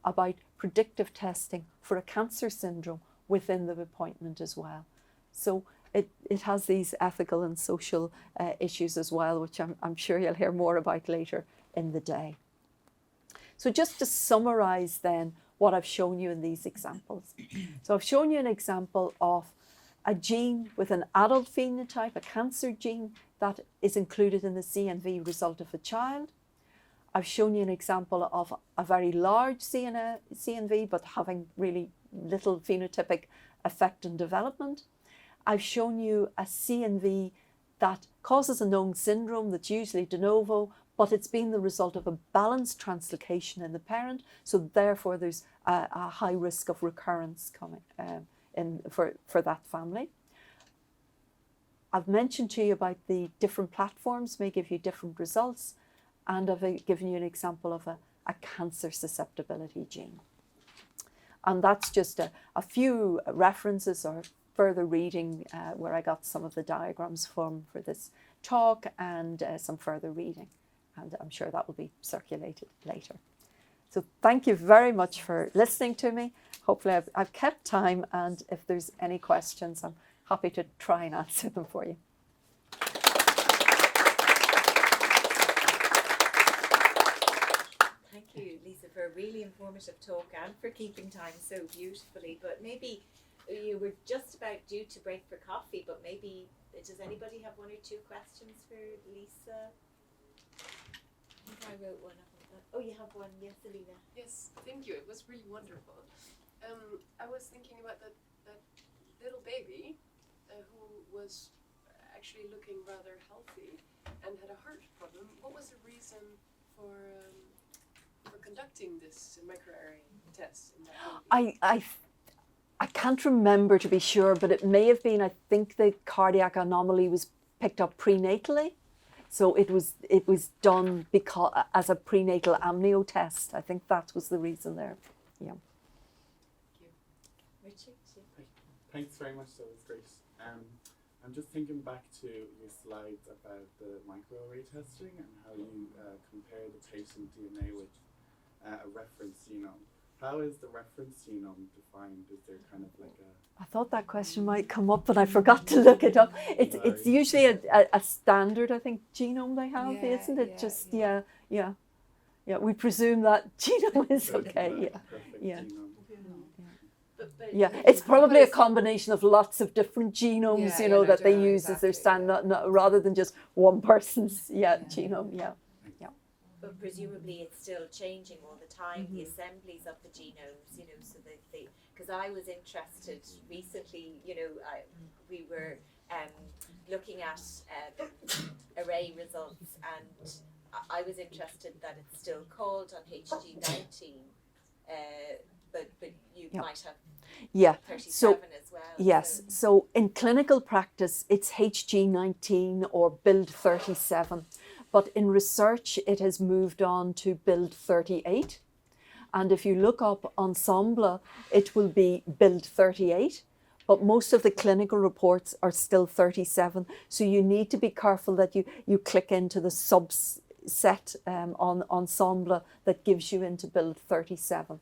about predictive testing for a cancer syndrome within the appointment as well. So it has these ethical and social issues as well, which I'm sure you'll hear more about later in the day. So just to summarise then what I've shown you in these examples. So I've shown you an example of a gene with an adult phenotype, a cancer gene that is included in the CNV result of a child. I've shown you an example of a very large CNV, but having really little phenotypic effect in development. I've shown you a CNV that causes a known syndrome that's usually de novo, but it's been the result of a balanced translocation in the parent, so therefore there's a high risk of recurrence coming for that family. I've mentioned to you about the different platforms may give you different results, and I've given you an example of a cancer susceptibility gene. And that's just a few references or further reading where I got some of the diagrams for this talk and some further reading. And I'm sure that will be circulated later. So thank you very much for listening to me. Hopefully I've kept time, and if there's any questions, I'm happy to try and answer them for you. Thank you, Lisa, for a really informative talk and for keeping time so beautifully. But maybe you were just about due to break for coffee, but maybe does anybody have one or two questions for Lisa? I think I wrote one up. Oh, you have one. Yes, Alina. Yes, thank you. It was really wonderful. I was thinking about that little baby who was actually looking rather healthy and had a heart problem. What was the reason for conducting this microarray test in that baby? I can't remember to be sure, but it may have been, I think the cardiac anomaly was picked up prenatally. So it was done because as a prenatal amnio test. I think that was the reason there. Yeah. Richard? Thanks very much, that was great. I'm just thinking back to your slides about the microarray testing and how you compare the patient DNA with a reference genome. How is the reference genome defined? Is there kind of like a... I thought that question might come up, but I forgot to look it up. It's usually a standard, I think, genome they have, isn't it? We presume that genome is okay. Yeah. Yeah, it's probably a combination of lots of different genomes, that they use as their standard, rather than just one person's genome. Yeah. But presumably it's still changing all the time, the assemblies of the genomes, so that they, because I was interested recently, we were looking at array results, and I was interested that it's still called on HG19, but you might have 37 as well. Yes, so in clinical practice it's HG19 or build 37. But in research, it has moved on to build 38. And if you look up Ensemble, it will be build 38. But most of the clinical reports are still 37. So you need to be careful that you click into the subset on Ensemble that gives you into build 37.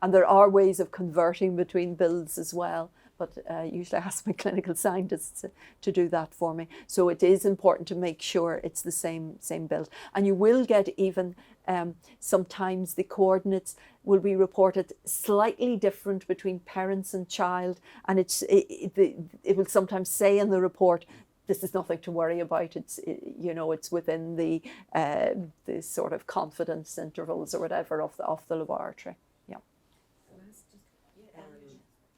And there are ways of converting between builds as well. But usually I ask my clinical scientists to do that for me. So it is important to make sure it's the same build. And you will get even sometimes the coordinates will be reported slightly different between parents and child. And it will sometimes say in the report, this is nothing to worry about. It's within the sort of confidence intervals or whatever of the laboratory.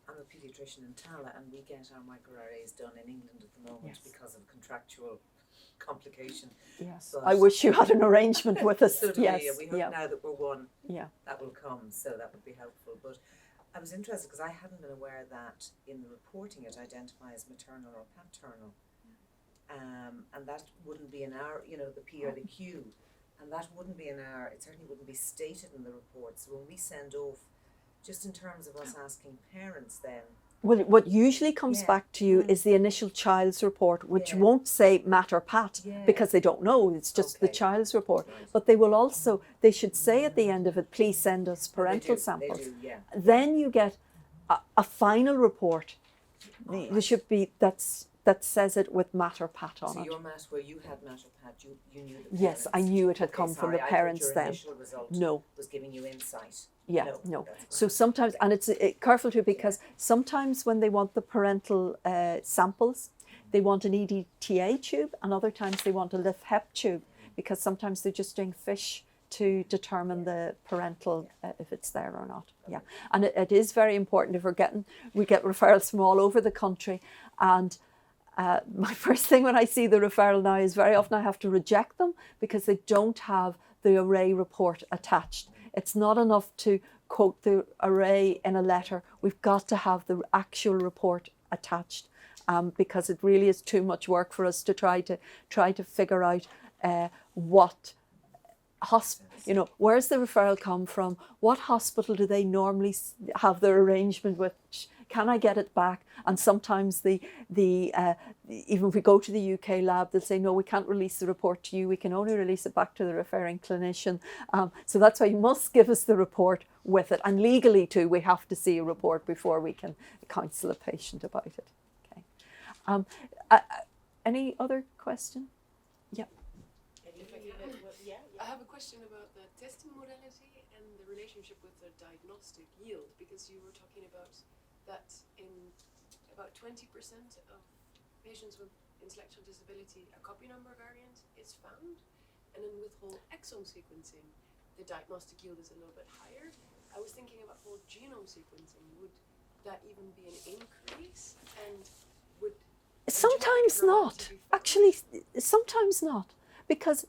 I'm a paediatrician in Tala, and we get our microarrays done in England at the moment because of contractual complication. Yes, but I wish you had an arrangement with us. So yes, we hope now that we're one, that will come, so that would be helpful. But I was interested because I hadn't been aware that in the reporting it identifies maternal or paternal, and that wouldn't be in our, the P or the Q, and that wouldn't be in our. It certainly wouldn't be stated in the report. So when we send off, just in terms of us asking parents then. Well, what usually comes back to you is the initial child's report, which won't say Matt or Pat because they don't know, it's just the child's report. Right. But they should say at the end of it, please send us parental samples. They do, Then you get a final report. There should be, that says it with Matt or Pat on it. So your Matt, where you had Matt or Pat, you knew the parents? Yes, I knew it had come from the parents then. No. Was giving you insight. Yeah, no. So sometimes, and it's careful too, because sometimes when they want the parental samples, they want an EDTA tube, and other times they want a LIF-HEP tube, because sometimes they're just doing FISH to determine the parental, if it's there or not. Yeah, and it is very important if we get referrals from all over the country, and my first thing when I see the referral now is very often I have to reject them because they don't have the array report attached. It's not enough to quote the array in a letter. We've got to have the actual report attached because it really is too much work for us to try to figure out what hospital, where's the referral come from? What hospital do they normally have their arrangement with? Can I get it back? And sometimes even if we go to the UK lab, they'll say, no, we can't release the report to you. We can only release it back to the referring clinician. So that's why you must give us the report with it. And legally too, we have to see a report before we can counsel a patient about it. Okay. Any other question? Yeah. I have a question about the testing modality and the relationship with the diagnostic yield, because you were talking about that in about 20% of patients with intellectual disability, a copy number variant is found, and then with whole exome sequencing, the diagnostic yield is a little bit higher. I was thinking about whole genome sequencing. Would that even be an increase? And would sometimes not. Actually, sometimes not, because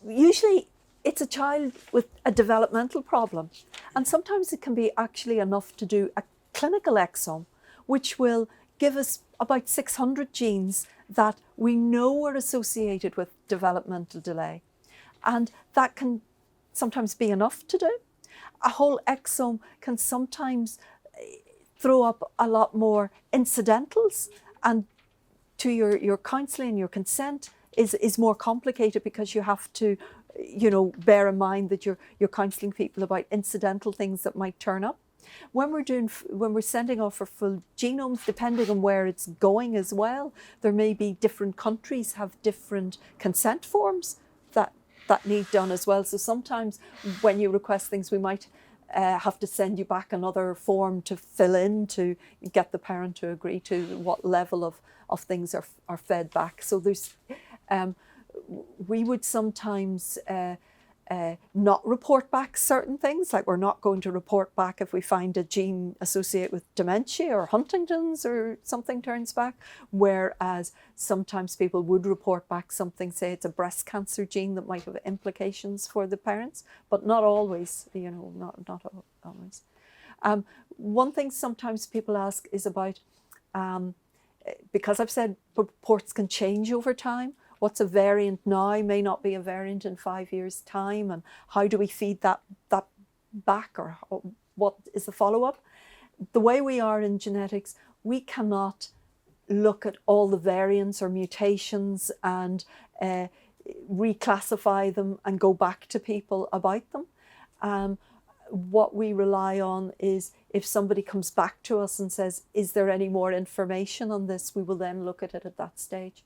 usually it's a child with a developmental problem, and sometimes it can be actually enough to do a clinical exome, which will give us about 600 genes that we know are associated with developmental delay. And that can sometimes be enough to do. A whole exome can sometimes throw up a lot more incidentals, and to your counselling, your consent is more complicated because you have to, bear in mind that you're counselling people about incidental things that might turn up. When we're sending off for full genomes, depending on where it's going as well, there may be different countries have different consent forms that need done as well. So sometimes when you request things, we might have to send you back another form to fill in to get the parent to agree to what level of things are fed back. So there's, we would sometimes not report back certain things, like we're not going to report back if we find a gene associated with dementia or Huntington's or something turns back, whereas sometimes people would report back something, say it's a breast cancer gene that might have implications for the parents, but not always, not always. One thing sometimes people ask is about, because I've said reports can change over time, what's a variant now may not be a variant in 5 years' time, and how do we feed that back, or what is the follow-up? The way we are in genetics, we cannot look at all the variants or mutations and reclassify them and go back to people about them. What we rely on is if somebody comes back to us and says, is there any more information on this, we will then look at it at that stage.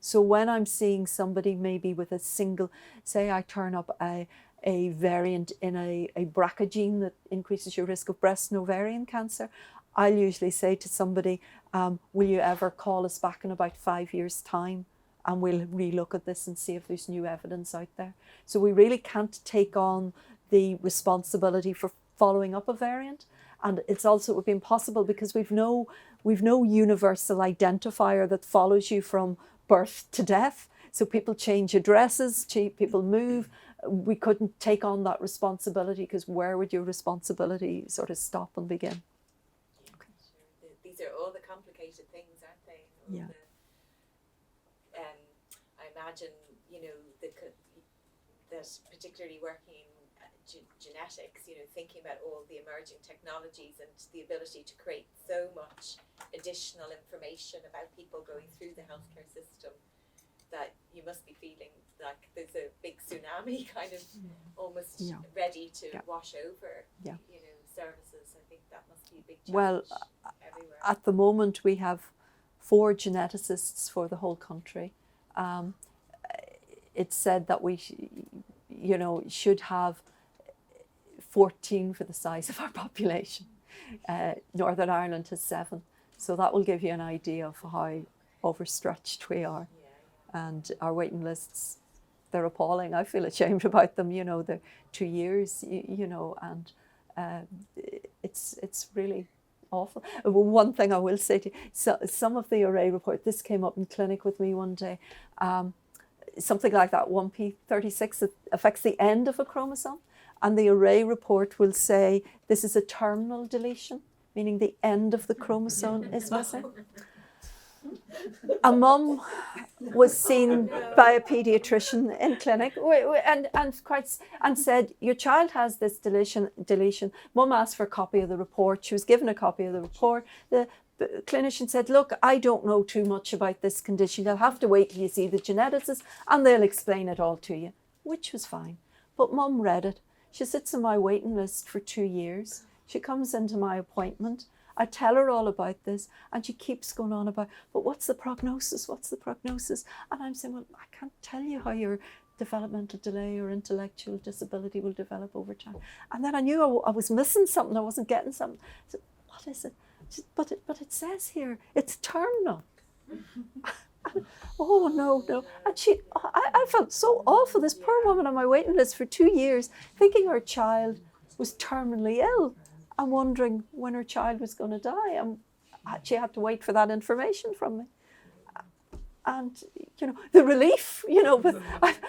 So when I'm seeing somebody maybe with a single, say I turn up a variant in a BRCA gene that increases your risk of breast and ovarian cancer, I'll usually say to somebody, will you ever call us back in about 5 years' time and we'll relook at this and see if there's new evidence out there. So we really can't take on the responsibility for following up a variant. And it would be impossible because we've no universal identifier that follows you from birth to death. So people change addresses, people move. We couldn't take on that responsibility because where would your responsibility sort of stop and begin? Okay. Sure. These are all the complicated things, aren't they? Yeah. I imagine, that particularly working in genetics, thinking about all the emerging technologies and the ability to create so much additional information about people going through the healthcare system, that you must be feeling like there's a big tsunami kind of almost ready to wash over, services. I think that must be a big challenge everywhere. At the moment we have 4 geneticists for the whole country. It's said that we should have 14 for the size of our population. Northern Ireland has 7. So that will give you an idea of how overstretched we are. And our waiting lists, they're appalling. I feel ashamed about them, they're 2 years, and it's really awful. One thing I will say to you, so some of the array report, this came up in clinic with me one day, something like that 1p36 that affects the end of a chromosome, and the array report will say this is a terminal deletion, meaning the end of the chromosome is missing. A was seen by a paediatrician in clinic and said, your child has this deletion. Mum asked for a copy of the report. She was given a copy of the report. The clinician said, look, I don't know too much about this condition. You'll have to wait till you see the geneticist and they'll explain it all to you, which was fine. But Mum read it. She sits on my waiting list for 2 years. She comes into my appointment. I tell her all about this and she keeps going on about, but what's the prognosis? What's the prognosis? And I'm saying, well, I can't tell you how your developmental delay or intellectual disability will develop over time. And then I knew I was missing something. I wasn't getting something. I said, what is it? She said, but it says here, it's terminal. Oh, no. And I felt so awful. This poor woman on my waiting list for 2 years, thinking her child was terminally ill and wondering when her child was going to die. And she had to wait for that information from me. And, the relief, but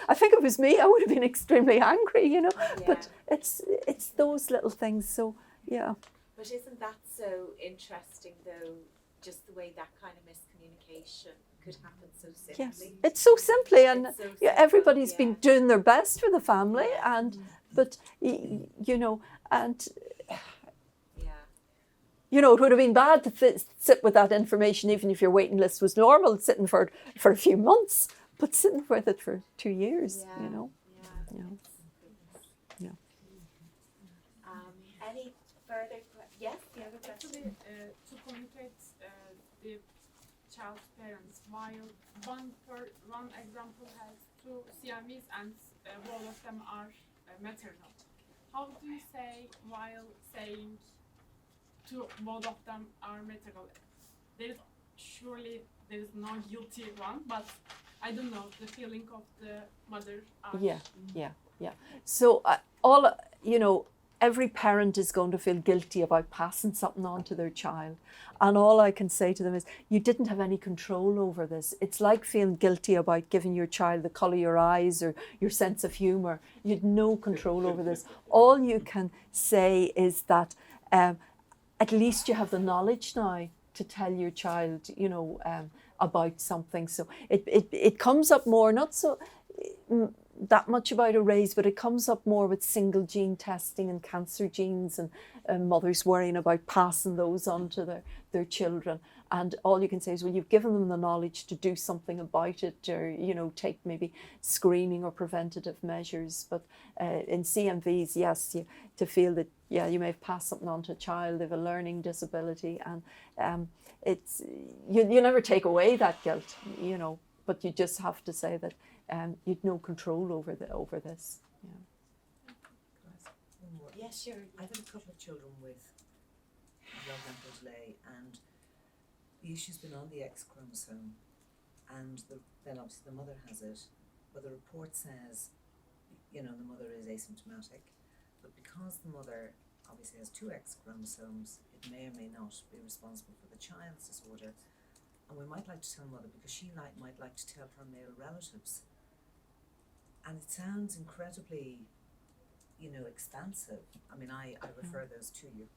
I think if it was me, I would have been extremely angry, Yeah. But it's those little things, so, yeah. But isn't that so interesting, though, just the way that kind of miscommunication could happen so simply. Yes, it's so simply, and It's so yeah, simple, everybody's yeah. been doing their best for the family, Yeah. and but you know, and Yeah. you know, it would have been bad to sit with that information, even if your waiting list was normal, sitting for a few months, but sitting with it for 2 years, Yeah. you know. Yeah. Yeah. Yeah. Any further yes, the other question? Actually, to communicate the child's parents, while one example has 2 CNVs and both of them are maternal. How do you say while saying both of them are maternal? Surely there is no guilty one, but I don't know, the feeling of the mother. Yeah. So all, you know, every parent is going to feel guilty about passing something on to their child. And all I can say to them is, you didn't have any control over this. It's like feeling guilty about giving your child the colour of your eyes or your sense of humour. You had no control over this. All you can say is that at least you have the knowledge now to tell your child, you know, about something. So it comes up more, not so that much about arrays, but it comes up more with single gene testing and cancer genes, and mothers worrying about passing those on to their children. And all you can say is, well, you've given them the knowledge to do something about it, or, you know, take maybe screening or preventative measures. But in CNVs, yes, to feel that, yeah, you may have passed something on to a child, they have a learning disability, and it's you never take away that guilt, you know, but you just have to say that you'd no control over this. Yeah. Yes, sure. I've had a couple of children with developmental delay, and the issue's been on the X chromosome, and then obviously the mother has it, but the report says, you know, the mother is asymptomatic, but because the mother obviously has 2 X chromosomes, it may or may not be responsible for the child's disorder. And we might like to tell mother, because she might like to tell her male relatives. And it sounds incredibly, you know, expansive. I mean, I refer those to you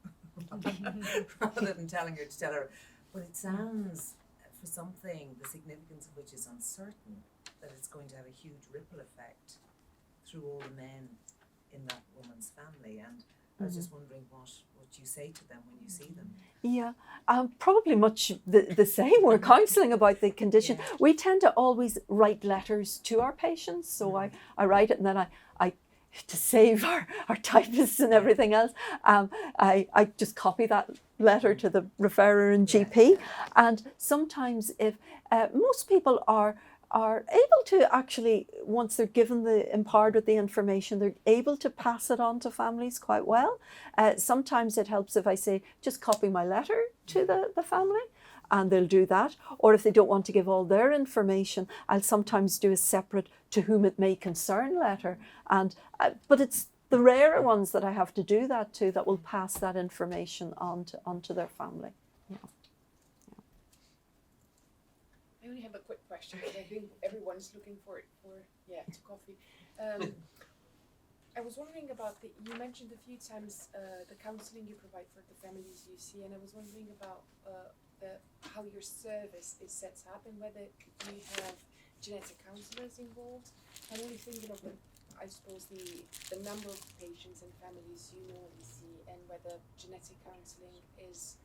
rather than telling her to tell her. But it sounds, for something, the significance of which is uncertain, that it's going to have a huge ripple effect through all the men in that woman's family. And I was just wondering what you say to them when you see them. Yeah, probably much the same. We're counselling about the condition. Yeah. We tend to always write letters to our patients. So I write it, and then I to save our typists and everything else, I just copy that letter to the referrer and GP. And sometimes if most people are able to actually, once they're given empowered with the information, they're able to pass it on to families quite well. Sometimes it helps if I say, just copy my letter to the family, and they'll do that. Or if they don't want to give all their information, I'll sometimes do a separate to whom it may concern letter. And but it's the rarer ones that I have to do that to that will pass that information onto their family. Yeah. I only have a quick question, because I think everyone's looking for to coffee. I was wondering about you mentioned a few times the counselling you provide for the families you see, and I was wondering about how your service is set up and whether you have genetic counsellors involved. I'm only thinking of I suppose the number of patients and families you normally see, and whether genetic counselling is,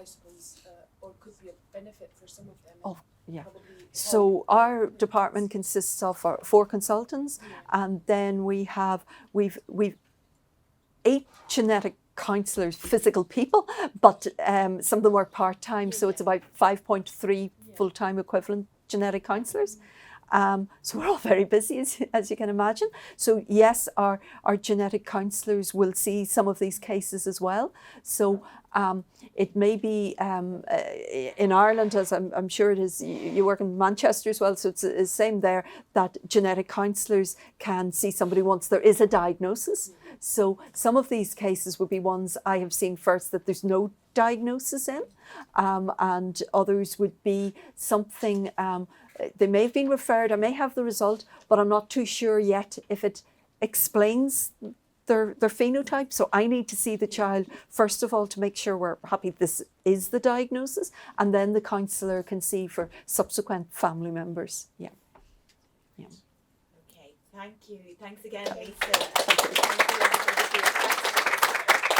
I suppose, or could be a benefit for some of them. Oh, yeah. Probably So our department consists of 4 consultants, and then we've 8 genetic counsellors, physical people, but some of them work part-time, so it's about 5.3 full-time equivalent genetic counsellors. So we're all very busy, as you can imagine. So yes, our genetic counsellors will see some of these cases as well. So it may be in Ireland, as I'm sure it is, you work in Manchester as well, so it's the same there, that genetic counsellors can see somebody once there is a diagnosis. So some of these cases would be ones I have seen first that there's no diagnosis in, and others would be something, they may have been referred, I may have the result, but I'm not too sure yet if it explains their phenotype. So I need to see the child, first of all, to make sure we're happy this is the diagnosis, and then the counsellor can see for subsequent family members. Yeah. Yeah. Okay, thank you. Thanks again, Lisa. Thank you everybody for your questions.